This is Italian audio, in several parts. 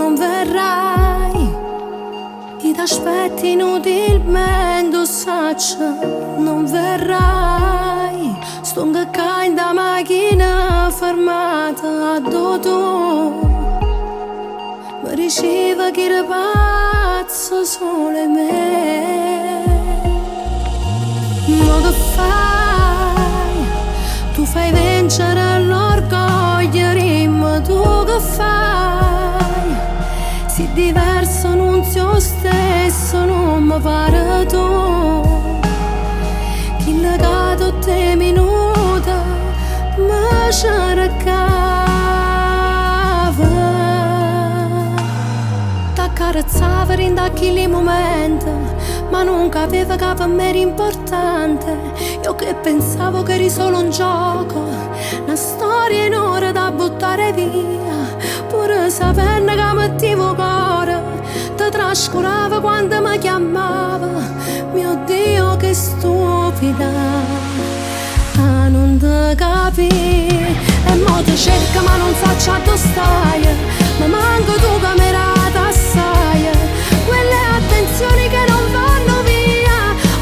non verrai. Ti aspetti inutilmente, saccia, non verrai. Sto qua in da macchina fermata a Dodò. Mi riceve chi ripazza solo me. Ma che fai? Tu fai vincere l'orgoglio, rimma tu che fai? Si diverso non sia stesso, non mi pare tu. Chi legato te minuta mi cercava. T'accarezzava in quei momenti, ma non capiva che per me era importante. Io che pensavo che eri solo un gioco, una storia in ora da buttare via. Pure sapendo che mettevo cuore, ti trascurava quando mi chiamava. Mio Dio che stupida, a non ti capire. E mo ti cerca ma non faccia dove stai. Ma manco tu che mi rata assai. Quelle attenzioni che non vanno via,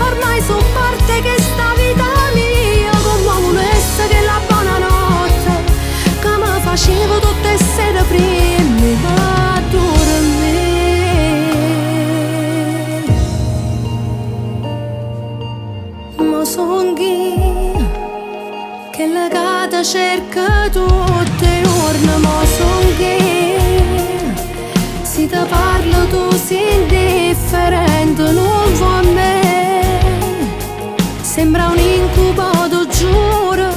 ormai sono parte che sta vita mia. Come volesse che la buonanotte che mi facevo tutte sere prima a dormire. Ma son chi che legata cerca tutte le giorni. Ma son chi si te parlo tu sei indifferente, non vuoi me. Sembra un incubo, tu giuro,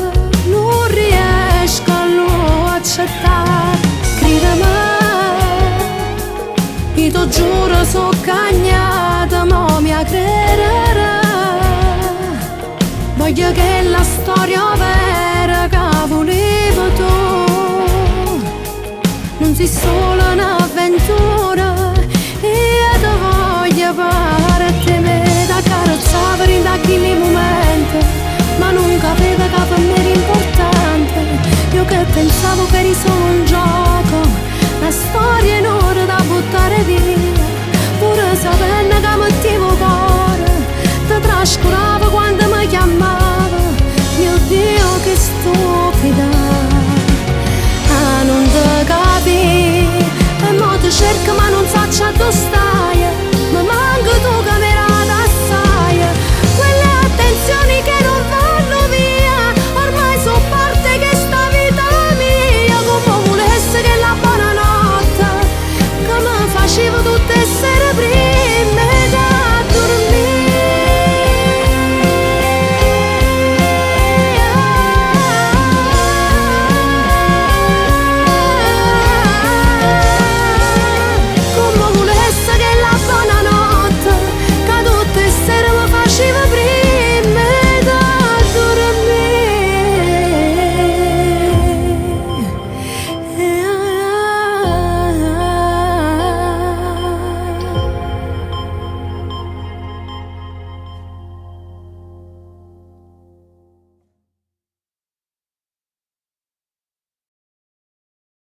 non riesco a lo accettare. Credimi, io ti giuro so cagnata, ma mi crederà. Voglio che la storia vera che volevo tu non sia solo un'avventura. Io ti voglio fare a te, me da carrozzava in quei momenti, ma non capivo che per me era importante. Io che pensavo che eri solo un gioco,